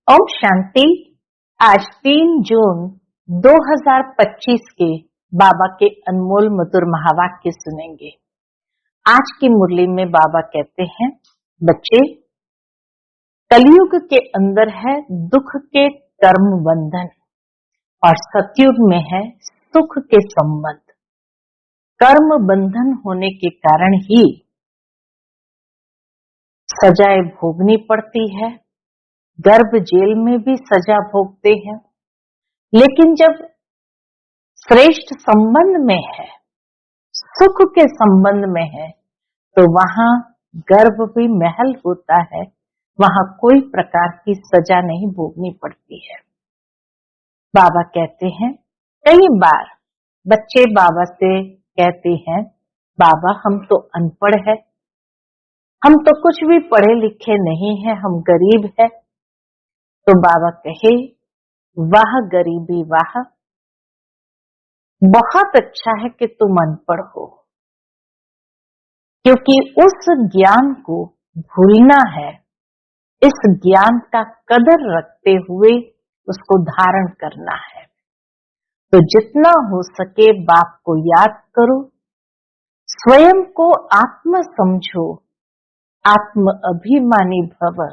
ओम शांति। आज 3 जून 2025 के बाबा के अनमोल मधुर महावाक्य सुनेंगे। आज की मुरली में बाबा कहते हैं, बच्चे, कलयुग के अंदर है दुख के कर्म बंधन और सतयुग में है सुख के संबंध। कर्म बंधन होने के कारण ही सजाएं भोगनी पड़ती है, गर्भ जेल में भी सजा भोगते हैं। लेकिन जब श्रेष्ठ संबंध में है, सुख के संबंध में है, तो वहां गर्भ भी महल होता है, वहां कोई प्रकार की सजा नहीं भोगनी पड़ती है। बाबा कहते हैं, कई बार बच्चे बाबा से कहते हैं, बाबा हम तो अनपढ़ है, हम तो कुछ भी पढ़े लिखे नहीं है, हम गरीब है। तो बाबा कहे, वाह गरीबी वाह, बहुत अच्छा है कि तुम अनपढ़ हो, क्योंकि उस ज्ञान को भूलना है। इस ज्ञान का कदर रखते हुए उसको धारण करना है। तो जितना हो सके बाप को याद करो, स्वयं को आत्म समझो, आत्म अभिमानी भव।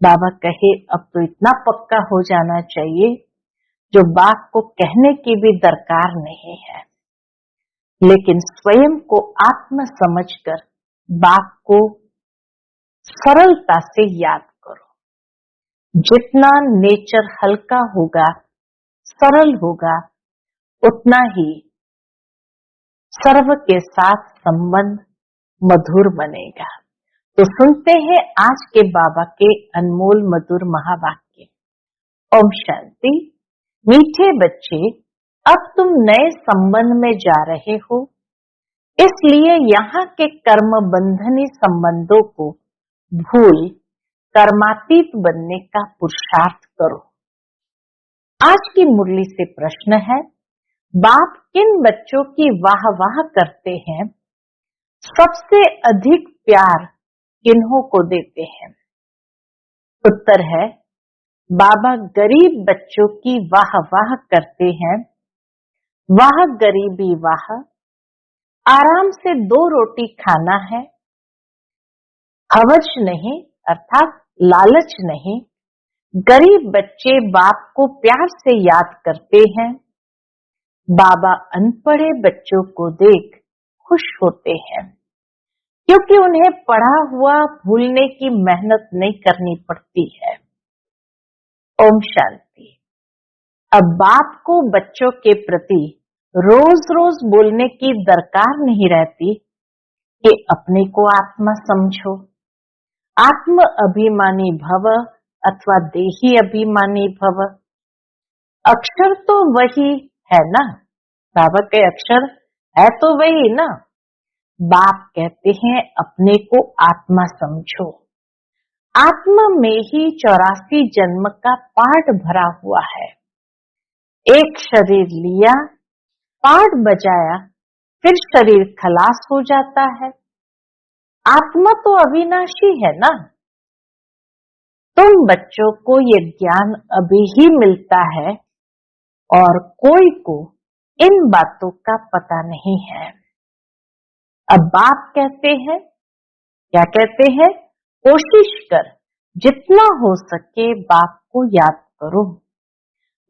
बाबा कहे, अब तो इतना पक्का हो जाना चाहिए जो बाप को कहने की भी दरकार नहीं है। लेकिन स्वयं को आत्म समझकर बाप को सरलता से याद करो। जितना नेचर हल्का होगा, सरल होगा, उतना ही सर्व के साथ संबंध मधुर बनेगा। तो सुनते हैं आज के बाबा के अनमोल मधुर महावाक्य। ओम शांति। मीठे बच्चे, अब तुम नए संबंध में जा रहे हो, इसलिए यहाँ के कर्म बंधनी संबंधों को भूल कर्मातीत बनने का पुरुषार्थ करो। आज की मुरली से प्रश्न है, बाप किन बच्चों की वाह वाह करते हैं, सबसे अधिक प्यार किन्हों को देते हैं? उत्तर है, बाबा गरीब बच्चों की वाह वाह करते हैं। वाह गरीबी वाह, आराम से 2 रोटी खाना है, हवज नहीं अर्थात लालच नहीं। गरीब बच्चे बाप को प्यार से याद करते हैं। बाबा अनपढ़े बच्चों को देख खुश होते हैं, क्योंकि उन्हें पढ़ा हुआ भूलने की मेहनत नहीं करनी पड़ती है। ओम शांति। अब बाप को बच्चों के प्रति रोज रोज बोलने की दरकार नहीं रहती कि अपने को आत्मा समझो। आत्म अभिमानी भव अथवा देही अभिमानी भव, अक्षर तो वही है ना। बाबा के अक्षर है तो वही ना। बाप कहते हैं, अपने को आत्मा समझो। आत्मा में ही 84 जन्म का पाठ भरा हुआ है। एक शरीर लिया, पाठ बजाया, फिर शरीर खलास हो जाता है। आत्मा तो अविनाशी है ना। तुम बच्चों को ये ज्ञान अभी ही मिलता है और कोई को इन बातों का पता नहीं है। अब बाप कहते हैं, क्या कहते हैं? कोशिश कर, जितना हो सके बाप को याद करो।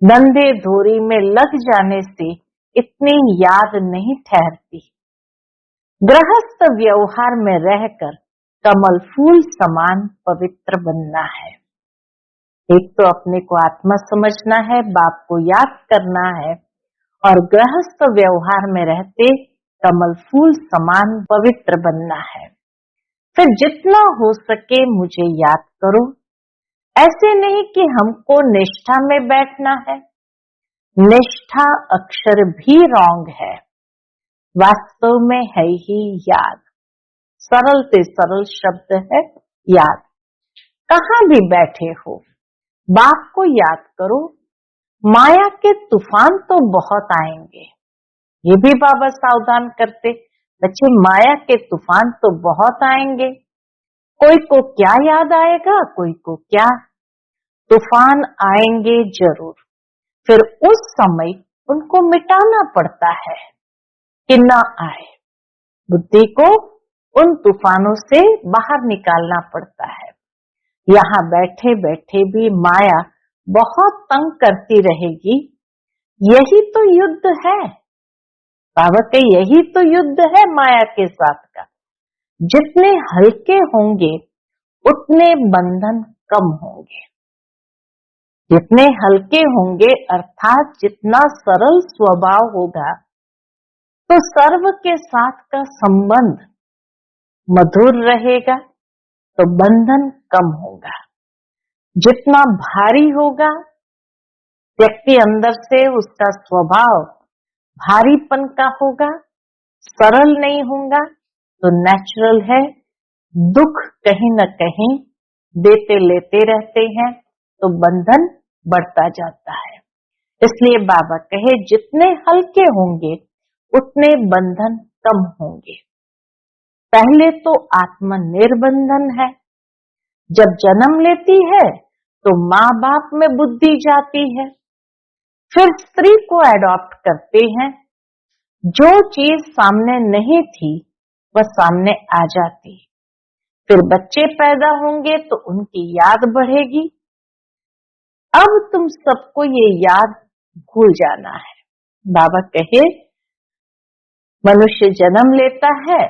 धंधे धोरी में लग जाने से इतनी याद नहीं ठहरती। गृहस्थ व्यवहार में रहकर कमल फूल समान पवित्र बनना है। एक तो अपने को आत्मा समझना है, बाप को याद करना है, और गृहस्थ व्यवहार में रहते कमल फूल समान पवित्र बनना है। फिर जितना हो सके मुझे याद करो। ऐसे नहीं कि हमको निष्ठा में बैठना है। निष्ठा अक्षर भी रॉन्ग है, वास्तव में है ही याद। सरल से सरल शब्द है याद। कहाँ भी बैठे हो, बाप को याद करो। माया के तूफान तो बहुत आएंगे, ये भी बाबा सावधान करते, बच्चे माया के तूफान तो बहुत आएंगे। कोई को क्या याद आएगा, कोई को क्या। तूफान आएंगे जरूर, फिर उस समय उनको मिटाना पड़ता है कि ना आए। बुद्धि को उन तूफानों से बाहर निकालना पड़ता है। यहाँ बैठे बैठे भी माया बहुत तंग करती रहेगी। यही तो युद्ध है बाबा के, यही तो युद्ध है माया के साथ का। जितने हल्के होंगे उतने बंधन कम होंगे। जितने हल्के होंगे अर्थात जितना सरल स्वभाव होगा, तो सर्व के साथ का संबंध मधुर रहेगा, तो बंधन कम होगा। जितना भारी होगा व्यक्ति अंदर से, उसका स्वभाव भारीपन का होगा, सरल नहीं होगा, तो नेचुरल है दुख कहीं न कहीं देते लेते रहते हैं, तो बंधन बढ़ता जाता है। इसलिए बाबा कहे जितने हल्के होंगे उतने बंधन कम होंगे। पहले तो आत्मा निर्बंधन है। जब जन्म लेती है तो माँ बाप में बुद्धि जाती है, फिर स्त्री को एडॉप्ट करते हैं। जो चीज सामने नहीं थी वह सामने आ जाती। फिर बच्चे पैदा होंगे तो उनकी याद बढ़ेगी। अब तुम सबको ये याद भूल जाना है। बाबा कहे मनुष्य जन्म लेता है,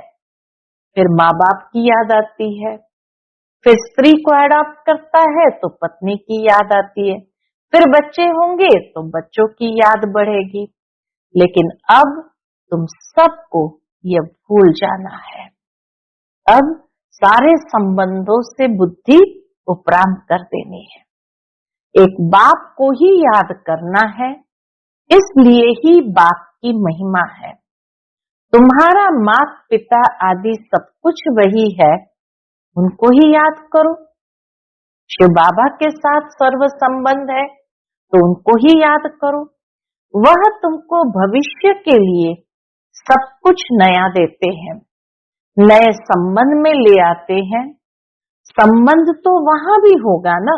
फिर माँ बाप की याद आती है, फिर स्त्री को एडॉप्ट करता है तो पत्नी की याद आती है, फिर बच्चे होंगे तो बच्चों की याद बढ़ेगी। लेकिन अब तुम सबको ये भूल जाना है। अब सारे संबंधों से बुद्धि उपराम कर देनी है। एक बाप को ही याद करना है, इसलिए ही बाप की महिमा है। तुम्हारा माता पिता आदि सब कुछ वही है, उनको ही याद करो। शिव बाबा के साथ सर्व संबंध है तो उनको ही याद करो। वह तुमको भविष्य के लिए सब कुछ नया देते हैं, नए संबंध में ले आते हैं। संबंध तो वहां भी होगा ना,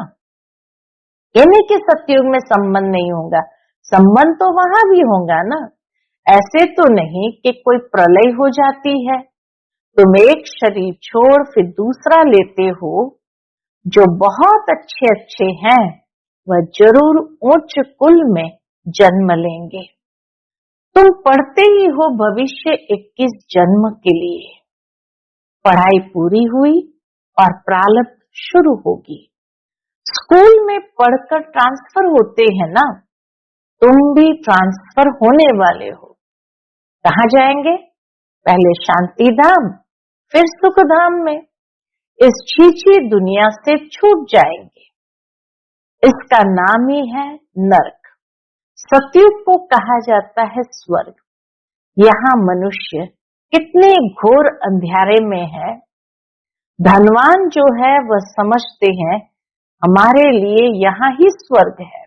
ये नहीं कि सतयुग में संबंध नहीं होगा, संबंध तो वहां भी होगा ना। ऐसे तो नहीं कि कोई प्रलय हो जाती है, तुम एक शरीर छोड़ फिर दूसरा लेते हो। जो बहुत अच्छे अच्छे हैं वह जरूर उच्च कुल में जन्म लेंगे। तुम पढ़ते ही हो भविष्य 21 जन्म के लिए। पढ़ाई पूरी हुई और प्रारब्ध शुरू होगी। स्कूल में पढ़कर ट्रांसफर होते हैं ना, तुम भी ट्रांसफर होने वाले हो। कहाँ जाएंगे? पहले शांति धाम, फिर सुख धाम में। इस छीछी दुनिया से छूट जाएंगे। इसका नाम ही है नरक। सतयुग को कहा जाता है स्वर्ग। यहाँ मनुष्य कितने घोर अंधेरे में है। धनवान जो है वह समझते हैं हमारे लिए यहाँ ही स्वर्ग है।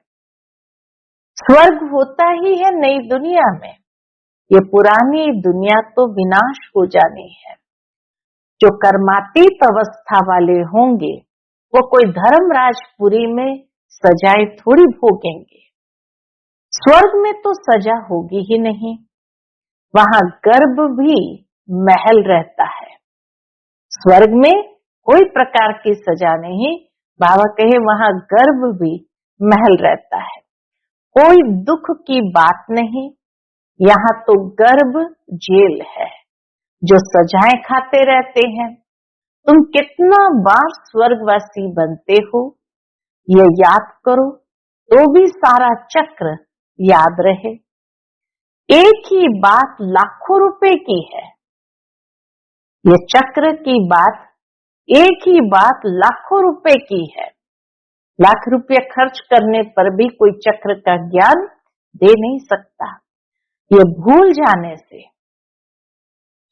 स्वर्ग होता ही है नई दुनिया में। ये पुरानी दुनिया तो विनाश हो जानी है। जो कर्मातीत अवस्था वाले होंगे वो कोई धर्मराजपुरी में सजाएं थोड़ी भोगेंगे। स्वर्ग में तो सजा होगी ही नहीं, वहां गर्भ भी महल रहता है। स्वर्ग में कोई प्रकार की सजा नहीं, बाबा कहे वहां गर्भ भी महल रहता है। कोई दुख की बात नहीं, यहाँ तो गर्भ जेल है जो सजाएं खाते रहते हैं। तुम कितना बार स्वर्गवासी बनते हो ये याद करो तो भी सारा चक्र याद रहे। एक ही बात लाखों रुपए की है। ये चक्र की बात, एक ही बात लाखों रुपए की है। लाख रुपए खर्च करने पर भी कोई चक्र का ज्ञान दे नहीं सकता। ये भूल जाने से,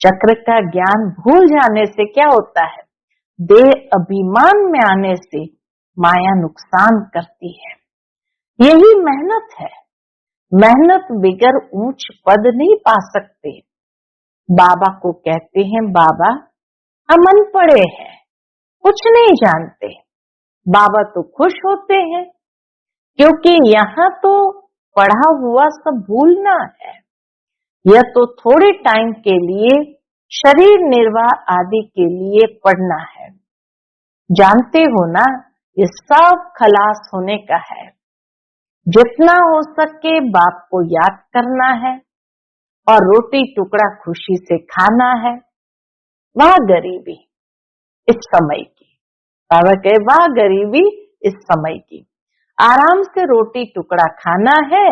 चक्र का ज्ञान भूल जाने से क्या होता है? देह अभिमान में आने से माया नुकसान करती है। यही मेहनत है। मेहनत बिगर ऊंच पद नहीं पा सकते। बाबा को कहते हैं बाबा हम अनपढ़े हैं, कुछ नहीं जानते। बाबा तो खुश होते हैं क्योंकि यहाँ तो पढ़ा हुआ सब भूलना है। यह तो थोड़े टाइम के लिए शरीर निर्वाह आदि के लिए पढ़ना है। जानते हो ना, ये सब खलास होने का है। जितना हो सके बाप को याद करना है और रोटी टुकड़ा खुशी से खाना है। वाह गरीबी इस समय की, बाबा कहे वाह गरीबी इस समय की। आराम से रोटी टुकड़ा खाना है,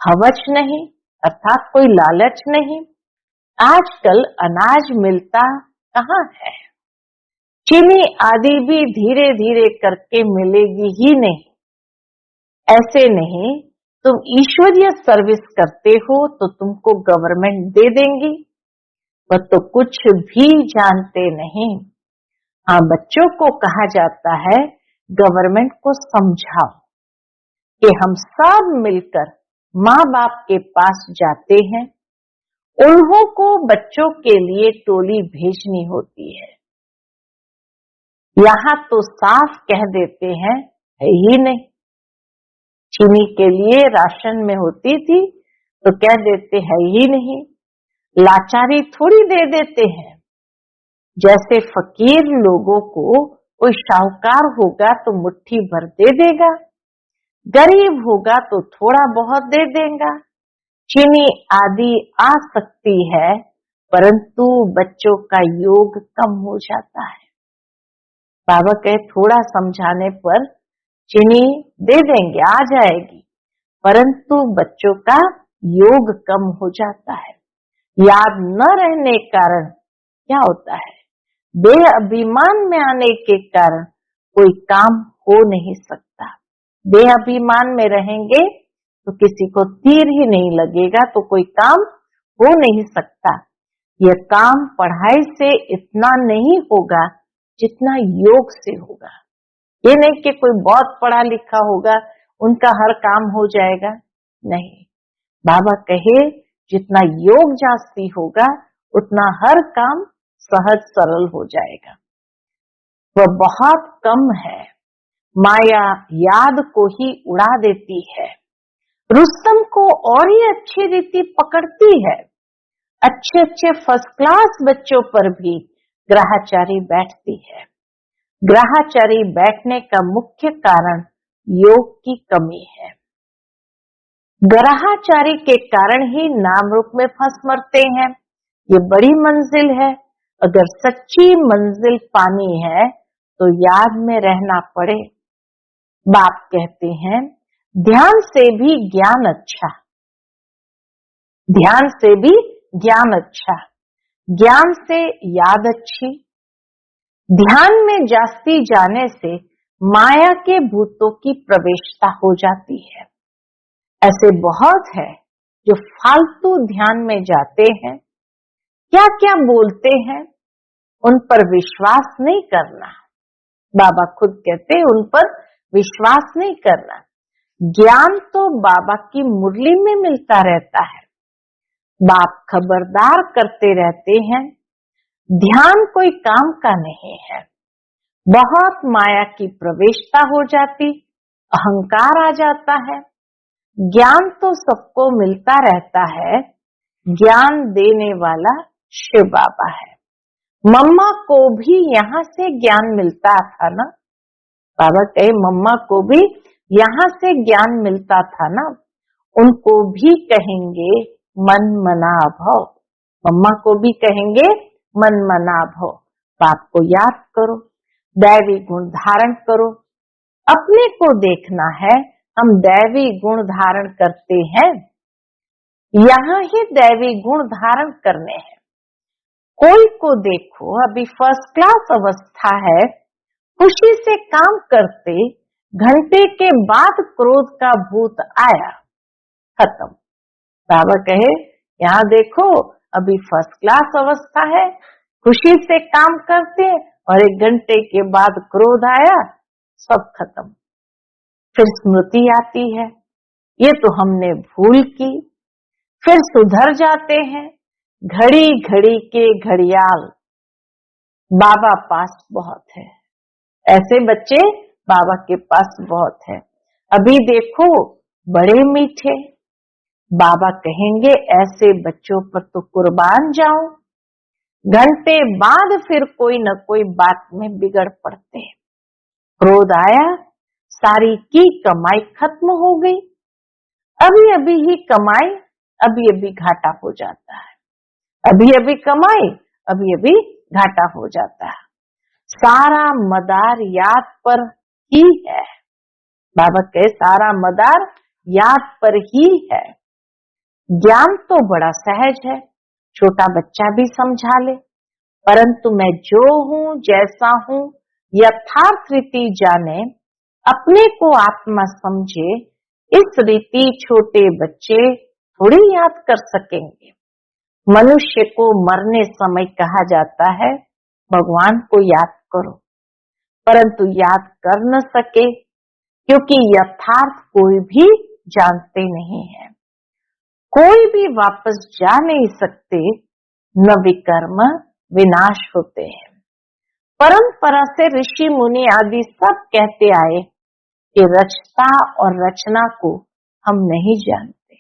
हवच नहीं अर्थात कोई लालच नहीं। आजकल अनाज मिलता कहाँ है। चीनी आदि भी धीरे धीरे करके मिलेगी ही नहीं। ऐसे नहीं, तुम ईश्वरीय सर्विस करते हो तो तुमको गवर्नमेंट दे देंगी, वह तो कुछ भी जानते नहीं। हाँ, बच्चों को कहा जाता है गवर्नमेंट को समझाओ कि हम सब मिलकर माँ बाप के पास जाते हैं, उन्हों को बच्चों के लिए टोली भेजनी होती है। यहाँ तो साफ कह देते हैं है ही नहीं। चीनी के लिए राशन में होती थी तो कह देते है ही नहीं। लाचारी थोड़ी दे देते हैं। जैसे फकीर लोगों को कोई शाहूकार होगा तो मुट्ठी भर दे देगा, गरीब होगा तो थोड़ा बहुत दे देगा। चीनी आदि आ सकती है, परंतु बच्चों का योग कम हो जाता है। बाबा कहे थोड़ा समझाने पर चीनी दे देंगे, आ जाएगी, परंतु बच्चों का योग कम हो जाता है। याद न रहने कारण क्या होता है, बेअभिमान में आने के कारण कोई काम हो नहीं सकता। बेअभिमान में रहेंगे तो किसी को तीर ही नहीं लगेगा, तो कोई काम हो नहीं सकता। यह काम पढ़ाई से इतना नहीं होगा जितना योग से होगा। ये नहीं कि कोई बहुत पढ़ा लिखा होगा उनका हर काम हो जाएगा, नहीं। बाबा कहे जितना योग जास्ती होगा उतना हर काम सहज सरल हो जाएगा। वह बहुत कम है। माया याद को ही उड़ा देती है। रुस्तम को और ही अच्छी रीति पकड़ती है। अच्छे अच्छे फर्स्ट क्लास बच्चों पर भी ग्रहाचारी बैठती है। ग्रहाचारी बैठने का मुख्य कारण योग की कमी है। ग्रहाचारी के कारण ही नाम रूप में फंस मरते हैं। ये बड़ी मंजिल है। अगर सच्ची मंजिल पानी है तो याद में रहना पड़े। बाप कहते हैं ध्यान से भी ज्ञान अच्छा, ध्यान से भी ज्ञान अच्छा, ज्ञान से याद अच्छी। ध्यान में जास्ती जाने से माया के भूतों की प्रवेशता हो जाती है। ऐसे बहुत है जो फालतू ध्यान में जाते हैं, क्या क्या बोलते हैं, उन पर विश्वास नहीं करना। बाबा खुद कहते हैं उन पर विश्वास नहीं करना। ज्ञान तो बाबा की मुरली में मिलता रहता है। बाप खबरदार करते रहते हैं, ध्यान कोई काम का नहीं है। बहुत माया की प्रवेशता हो जाती, अहंकार आ जाता है। ज्ञान तो सबको मिलता रहता है। ज्ञान देने वाला शिव बाबा है। मम्मा को भी यहाँ से ज्ञान मिलता था ना। बाबा कहे मम्मा को भी यहाँ से ज्ञान मिलता था ना। उनको भी कहेंगे मन मना भव, मम्मा को भी कहेंगे मन मना भव। बाप को याद करो, दैवी गुण धारण करो। अपने को देखना है हम दैवी गुण धारण करते हैं। यहाँ ही दैवी गुण धारण करने हैं। कोई को देखो अभी फर्स्ट क्लास अवस्था है, खुशी से काम करते, घंटे के बाद क्रोध का भूत आया, खत्म। बाबा कहे यहाँ देखो अभी फर्स्ट क्लास अवस्था है, खुशी से काम करते और 1 घंटे के बाद क्रोध आया, सब खत्म। फिर स्मृति आती है, ये तो हमने भूल की। फिर सुधर जाते हैं। घड़ी घड़ी के घड़ियाल बाबा पास बहुत है। ऐसे बच्चे बाबा के पास बहुत है। अभी देखो बड़े मीठे। बाबा कहेंगे ऐसे बच्चों पर तो कुर्बान जाऊं। घंटे बाद फिर कोई न कोई बात में बिगड़ पड़ते हैं। क्रोध आया, सारी की कमाई खत्म हो गई। अभी अभी ही कमाई, अभी अभी घाटा हो जाता है। अभी अभी कमाई, अभी अभी घाटा हो जाता है। सारा मदार याद पर ही है। बाबा कहे सारा मदार याद पर ही है। ज्ञान तो बड़ा सहज है, छोटा बच्चा भी समझा ले, परंतु मैं जो हूं, जैसा हूं, यथार्थ रीति जाने, अपने को आत्मा समझे, इस रीति छोटे बच्चे थोड़ी याद कर सकेंगे। मनुष्य को मरने समय कहा जाता है भगवान को याद करो, परंतु याद कर न सके क्योंकि यथार्थ कोई भी जानते नहीं है। कोई भी वापस जा नहीं सकते, न विकर्म विनाश होते हैं। परंपरा से ऋषि मुनि आदि सब कहते आए कि रचता और रचना को हम नहीं जानते।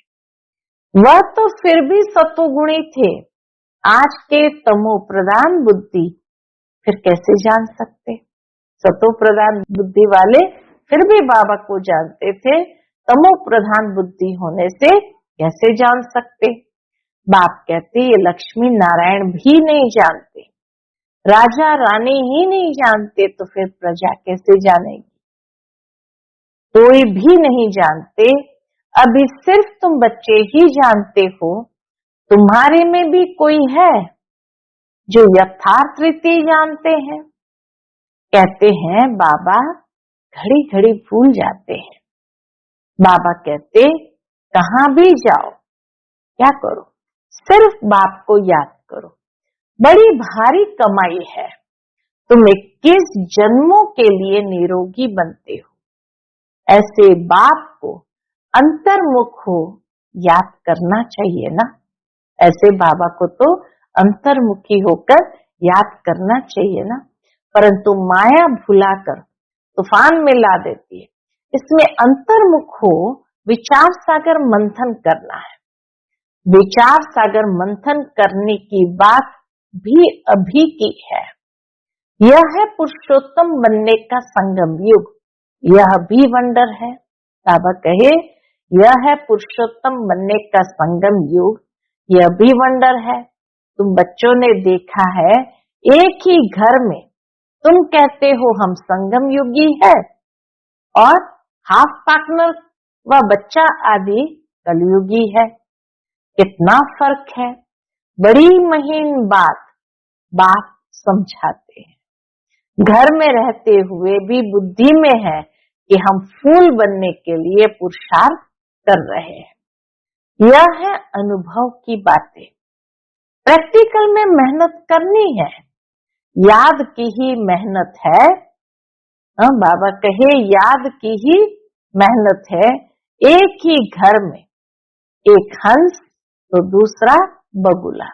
वह तो फिर भी सतोगुणी थे, आज के तमो प्रधान बुद्धि फिर कैसे जान सकते। सतो प्रधान बुद्धि वाले फिर भी बाबा को जानते थे, तमो प्रधान बुद्धि होने से कैसे जान सकते। बाप कहते ये लक्ष्मी नारायण भी नहीं जानते, राजा रानी ही नहीं जानते, तो फिर प्रजा कैसे जानेगी। कोई भी नहीं जानते, अभी सिर्फ तुम बच्चे ही जानते हो। तुम्हारे में भी कोई है जो यथार्थ रीति जानते हैं। कहते हैं बाबा घड़ी घड़ी भूल जाते हैं। बाबा कहते कहां भी जाओ, क्या करो, सिर्फ बाप को याद करो। बड़ी भारी कमाई है, तुम 21 जन्मों के लिए निरोगी बनते हो। ऐसे बाप को अंतर्मुख हो याद करना चाहिए ना। ऐसे बाबा को तो अंतर्मुखी होकर याद करना चाहिए ना, परंतु माया भुलाकर तूफान में ला देती है। इसमें अंतर्मुख हो विचार सागर मंथन करना है। विचार सागर मंथन करने की बात भी अभी की है। यह है पुरुषोत्तम बनने का संगम युग, यह भी वंडर है। बाबा कहे यह है पुरुषोत्तम बनने का संगम युग, यह भी वंडर है। तुम बच्चों ने देखा है, एक ही घर में तुम कहते हो हम संगम युगी है, और हाफ पार्टनर व बच्चा आदि कलयुगी है। कितना फर्क है। बड़ी महीन बात समझाते हैं। घर में रहते हुए भी बुद्धि में है कि हम फूल बनने के लिए पुरुषार्थ कर रहे हैं। यह है अनुभव की बातें। प्रैक्टिकल में मेहनत करनी है, याद की ही मेहनत है। बाबा कहे याद की ही मेहनत है। एक ही घर में एक हंस तो दूसरा बगुला।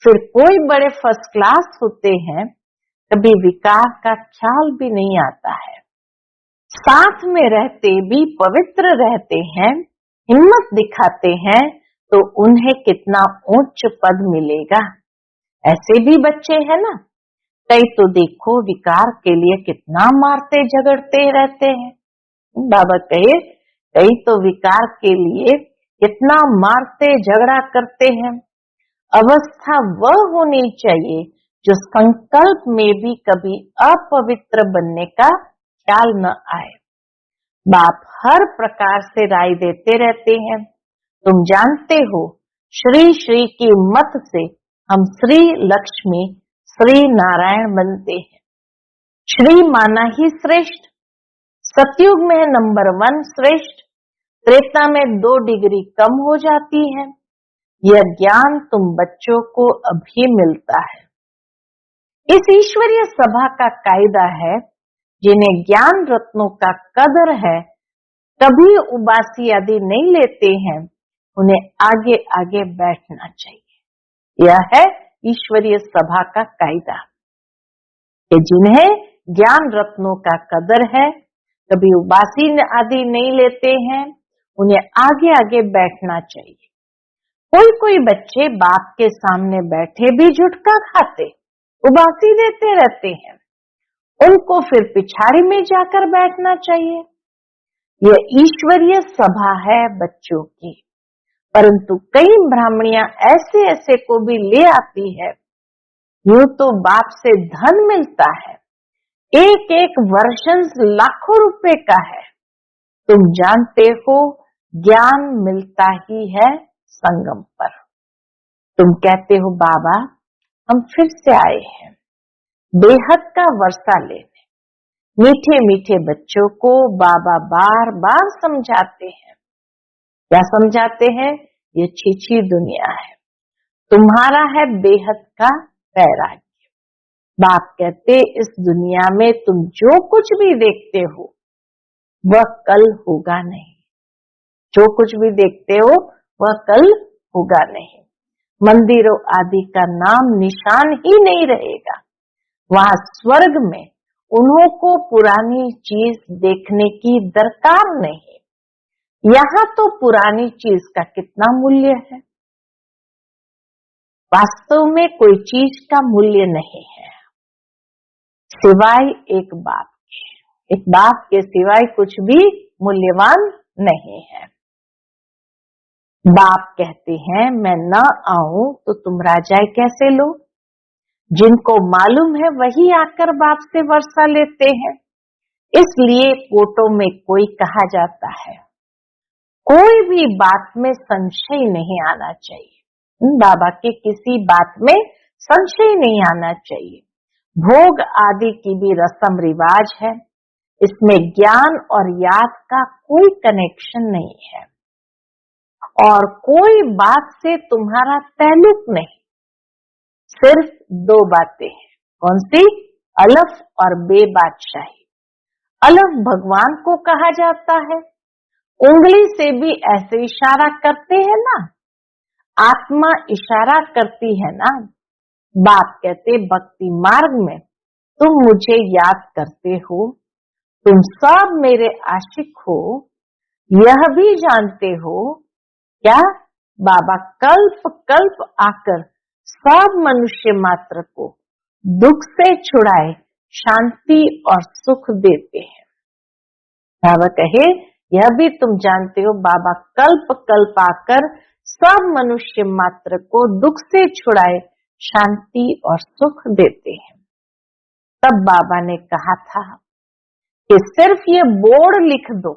फिर कोई बड़े फर्स्ट क्लास होते हैं, कभी विकार का ख्याल भी नहीं आता है। साथ में रहते भी पवित्र रहते हैं, हिम्मत दिखाते हैं, तो उन्हें कितना उच्च पद मिलेगा। ऐसे भी बच्चे हैं ना। कई तो देखो विकार के लिए कितना मारते झगड़ते रहते हैं। बाबा कहे कई तो विकार के लिए कितना मारते झगड़ा करते हैं। अवस्था वह होनी चाहिए जो संकल्प में भी कभी अपवित्र बनने का ख्याल न आए। बाप हर प्रकार से राय देते रहते हैं। तुम जानते हो श्री श्री की मत से हम श्री लक्ष्मी श्री नारायण बनते हैं। श्री माना ही श्रेष्ठ। सतयुग में नंबर 1 श्रेष्ठ, त्रेता में 2 डिग्री कम हो जाती है। यह ज्ञान तुम बच्चों को अभी मिलता है। इस ईश्वरीय सभा का कायदा है, जिन्हें ज्ञान रत्नों का कदर है, कभी उबासी आदि नहीं लेते हैं, उन्हें आगे आगे बैठना चाहिए। यह है ईश्वरीय सभा का कायदा कि जिन्हें ज्ञान रत्नों का कदर है, कभी उबासी आदि नहीं लेते हैं, उन्हें आगे आगे बैठना चाहिए। कोई कोई बच्चे बाप के सामने बैठे भी झुटका खाते, उबासी देते रहते हैं, उनको फिर पिछाड़ी में जाकर बैठना चाहिए। यह ईश्वरीय सभा है बच्चों की, परंतु कई ब्राह्मणियां ऐसे ऐसे को भी ले आती है। यूं तो बाप से धन मिलता है, एक एक वर्षन लाखों रुपए का है। तुम जानते हो ज्ञान मिलता ही है संगम पर। तुम कहते हो बाबा हम फिर से आए हैं बेहद का वर्षा लेने। मीठे मीठे बच्चों को बाबा बार बार समझाते हैं। क्या समझाते हैं? ये छीछी दुनिया है, तुम्हारा है बेहद का वैराग्य। बाप कहते इस दुनिया में तुम जो कुछ भी देखते हो वह कल होगा नहीं। जो कुछ भी देखते हो वह कल होगा नहीं। मंदिरों आदि का नाम निशान ही नहीं रहेगा। वहां स्वर्ग में उन्हों को पुरानी चीज देखने की दरकार नहीं। यहाँ तो पुरानी चीज का कितना मूल्य है। वास्तव में कोई चीज का मूल्य नहीं है सिवाय एक बाप के। एक बाप के सिवाय कुछ भी मूल्यवान नहीं है। बाप कहते हैं मैं न आऊं तो तुम राजाए कैसे लो। जिनको मालूम है वही आकर बाप से वर्षा लेते हैं। इसलिए कोटों में कोई कहा जाता है। कोई भी बात में संशय नहीं आना चाहिए। बाबा के किसी बात में संशय नहीं आना चाहिए। भोग आदि की भी रस्म रिवाज है, इसमें ज्ञान और याद का कोई कनेक्शन नहीं है और कोई बात से तुम्हारा ताल्लुक नहीं। सिर्फ दो बातें हैं। कौन सी? अलफ और बे बादशाही। अलफ भगवान को कहा जाता है। उंगली से भी ऐसे इशारा करते हैं ना, आत्मा इशारा करती है ना। बाप कहते भक्ति मार्ग में तुम मुझे याद करते हो, तुम सब मेरे आशिक हो, यह भी जानते हो। क्या? बाबा कल्प कल्प आकर सब मनुष्य मात्र को दुख से छुड़ाए शांति और सुख देते हैं। बाबा कहे यह भी तुम जानते हो, बाबा कल्प कल्प आकर सब मनुष्य मात्र को दुख से छुड़ाए शांति और सुख देते हैं। तब बाबा ने कहा था कि सिर्फ ये बोर्ड लिख दो।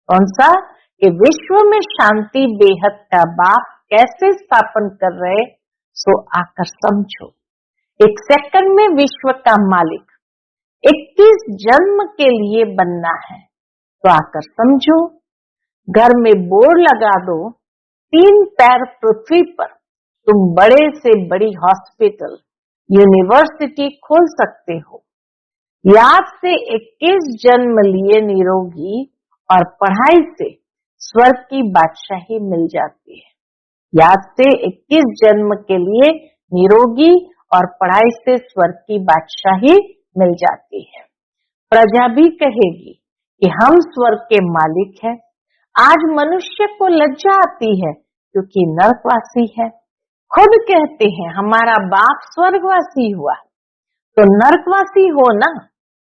कौन सा? कि विश्व में शांति बेहद का बाप कैसे स्थापन कर रहे, सो आकर समझो। एक सेकंड में विश्व का मालिक 21 जन्म के लिए बनना है, तो आकर समझो। घर में बोर्ड लगा दो, 3 पैर पृथ्वी पर तुम बड़े से बड़ी हॉस्पिटल, यूनिवर्सिटी खोल सकते हो। याद से 21 जन्म लिए निरोगी और पढ़ाई से स्वर्ग की बादशाही मिल जाती है। याद से 21 जन्म के लिए निरोगी और पढ़ाई से स्वर्ग की बादशाही मिल जाती है। प्रजा भी कहेगी कि हम स्वर्ग के मालिक हैं। आज मनुष्य को लज्जा आती है क्योंकि नरकवासी है। खुद कहते हैं हमारा बाप स्वर्गवासी हुआ, तो नरकवासी हो ना।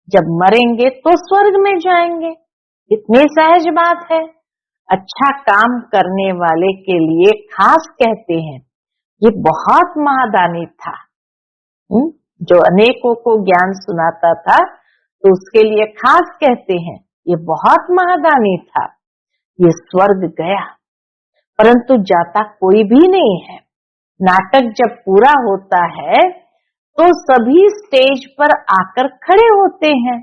जब मरेंगे तो स्वर्ग में जाएंगे, इतनी सहज बात है। अच्छा काम करने वाले के लिए खास कहते हैं ये बहुत महादानी था। जो अनेकों को ज्ञान सुनाता था तो उसके लिए खास कहते हैं ये बहुत महादानी था। ये स्वर्ग गया, परंतु जाता कोई भी नहीं है। नाटक जब पूरा होता है तो सभी स्टेज पर आकर खड़े होते हैं।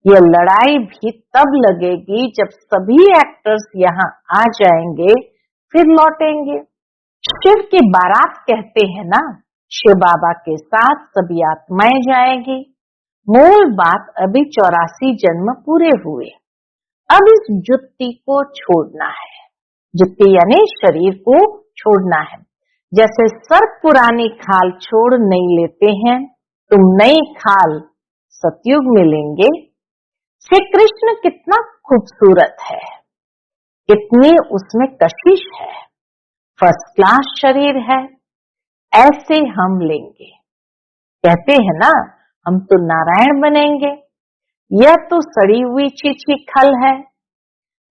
यह लड़ाई भी तब लगेगी जब सभी एक्टर्स यहाँ आ जाएंगे, फिर लौटेंगे। शिव की बारात कहते हैं ना, शिव बाबा के साथ सभी आत्माएं जाएंगी। मूल बात अभी 84 जन्म पूरे हुए, अब इस जुत्ती को छोड़ना है। जुत्ती यानी शरीर को छोड़ना है। जैसे सर्प पुरानी खाल छोड़ नहीं लेते हैं, तुम नई खाल सतयुग में लेंगे। श्री कृष्ण कितना खूबसूरत है, कितनी उसमें कशिश है, फर्स्ट क्लास शरीर है, ऐसे हम लेंगे। कहते हैं ना, हम तो नारायण बनेंगे, यह तो सड़ी हुई चीची खल है,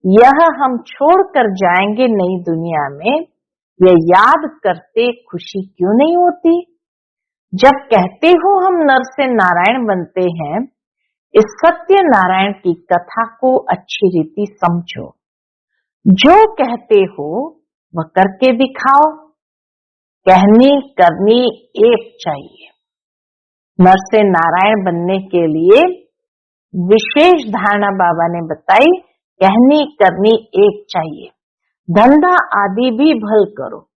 यह हम छोड़कर जाएंगे नई दुनिया में, यह याद करते खुशी क्यों नहीं होती। जब कहते हो हम नर से नारायण बनते हैं, इस सत्य नारायण की कथा को अच्छी रीति समझो। जो कहते हो वह करके दिखाओ। कहनी करनी एक चाहिए। नर से नारायण बनने के लिए विशेष धारणा बाबा ने बताई, कहनी करनी एक चाहिए। धंधा आदि भी भल करो।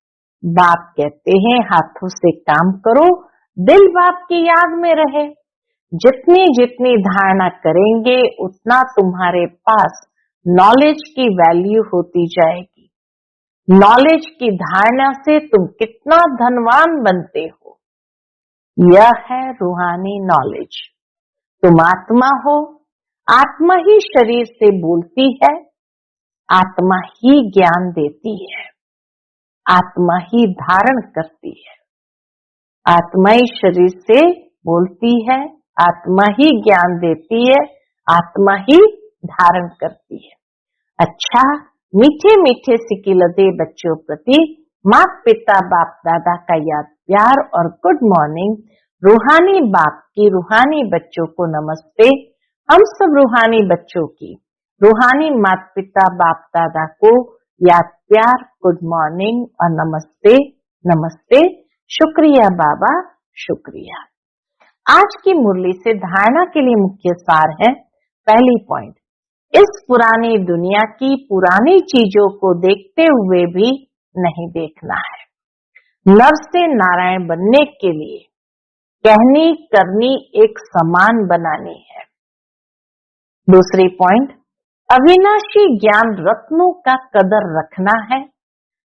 बाप कहते हैं हाथों से काम करो, दिल बाप की याद में रहे। जितनी जितनी धारणा करेंगे उतना तुम्हारे पास नॉलेज की वैल्यू होती जाएगी। नॉलेज की धारणा से तुम कितना धनवान बनते हो, यह है रूहानी नॉलेज। तुम आत्मा हो, आत्मा ही शरीर से बोलती है, आत्मा ही ज्ञान देती है, आत्मा ही धारण करती है। आत्मा ही शरीर से बोलती है, आत्मा ही ज्ञान देती है, आत्मा ही धारण करती है। अच्छा, मीठे मीठे सिकिलदे बच्चों प्रति माता पिता बाप दादा का याद प्यार और गुड मॉर्निंग। रूहानी बाप की रूहानी बच्चों को नमस्ते। हम सब रूहानी बच्चों की रूहानी माता पिता बाप दादा को याद प्यार, गुड मॉर्निंग और नमस्ते नमस्ते। शुक्रिया बाबा, शुक्रिया। आज की मुरली से धारणा के लिए मुख्य सार है। पहली पॉइंट, इस पुरानी दुनिया की पुरानी चीजों को देखते हुए भी नहीं देखना है। नर से नारायण बनने के लिए कहनी करनी एक समान बनानी है। दूसरी पॉइंट, अविनाशी ज्ञान रत्नों का कदर रखना है।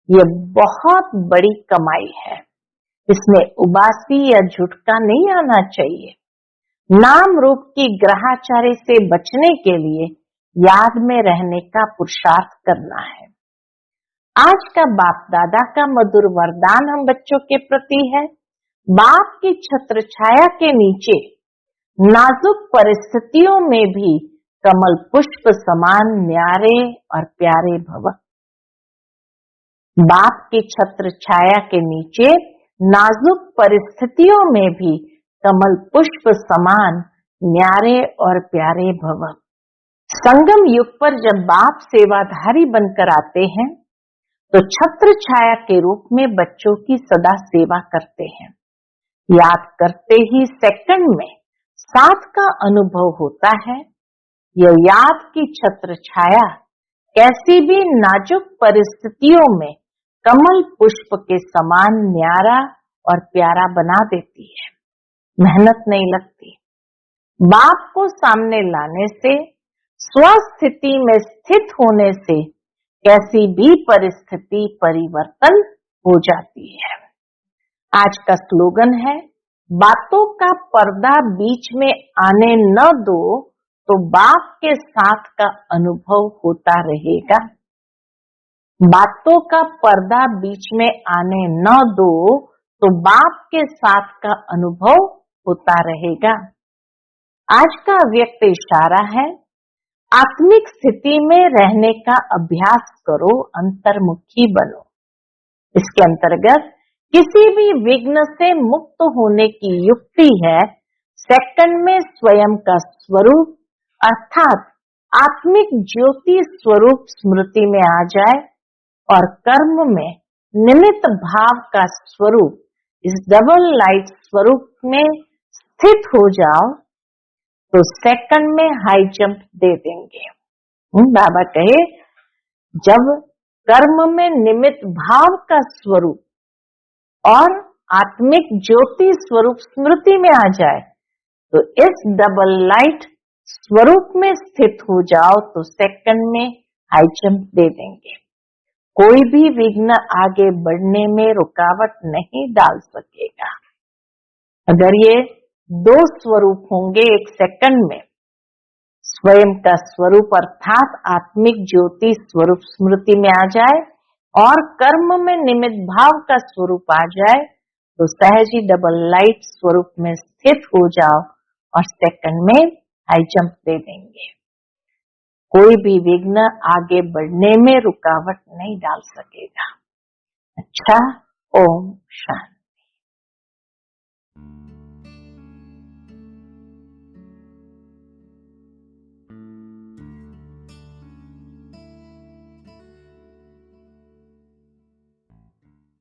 यह बहुत बड़ी कमाई है, इसमें उबासी या झुटका नहीं आना चाहिए। नाम रूप की ग्रहाचारी से बचने के लिए याद में रहने का पुरुषार्थ करना है। आज का बाप दादा का मधुर वरदान हम बच्चों के प्रति है। बाप की छत्र छाया के नीचे नाजुक परिस्थितियों में भी कमल पुष्प समान न्यारे और प्यारे भव। बाप की छत्र छाया के नीचे नाजुक परिस्थितियों में भी कमल पुष्प समान न्यारे और प्यारे भव। संगम युग पर जब बाप सेवाधारी बनकर आते हैं तो छत्र छाया के रूप में बच्चों की सदा सेवा करते हैं। याद करते ही सेकंड में साथ का अनुभव होता है। यह याद की छत्र छाया कैसी भी नाजुक परिस्थितियों में कमल पुष्प के समान न्यारा और प्यारा बना देती है। मेहनत नहीं लगती। बाप को सामने लाने से, स्वस्थिति में स्थित होने से कैसी भी परिस्थिति परिवर्तन हो जाती है। आज का स्लोगन है, बातों का पर्दा बीच में आने न दो तो बाप के साथ का अनुभव होता रहेगा। बातों का पर्दा बीच में आने न दो तो बाप के साथ का अनुभव होता रहेगा। आज का अव्यक्त इशारा है, आत्मिक स्थिति में रहने का अभ्यास करो, अंतर्मुखी बनो। इसके अंतर्गत किसी भी विघ्न से मुक्त होने की युक्ति है, सेकंड में स्वयं का स्वरूप अर्थात आत्मिक ज्योति स्वरूप स्मृति में आ जाए और कर्म में निमित्त भाव का स्वरूप इस डबल लाइट स्वरूप में स्थित हो जाओ तो सेकंड में हाई जंप दे देंगे। बाबा कहे, जब कर्म में निमित्त भाव का स्वरूप और आत्मिक ज्योति स्वरूप स्मृति में आ जाए तो इस डबल लाइट स्वरूप में स्थित हो जाओ तो सेकंड में हाई जंप दे देंगे। कोई भी विघ्न आगे बढ़ने में रुकावट नहीं डाल सकेगा। अगर ये दो स्वरूप होंगे एक सेकंड में, स्वयं का स्वरूप अर्थात आत्मिक ज्योति स्वरूप स्मृति में आ जाए और कर्म में निमित्त भाव का स्वरूप आ जाए तो सहज ही डबल लाइट स्वरूप में स्थित हो जाओ और सेकंड में हाई जंप दे देंगे। कोई भी विघ्न आगे बढ़ने में रुकावट नहीं डाल सकेगा। अच्छा, ओम शांति।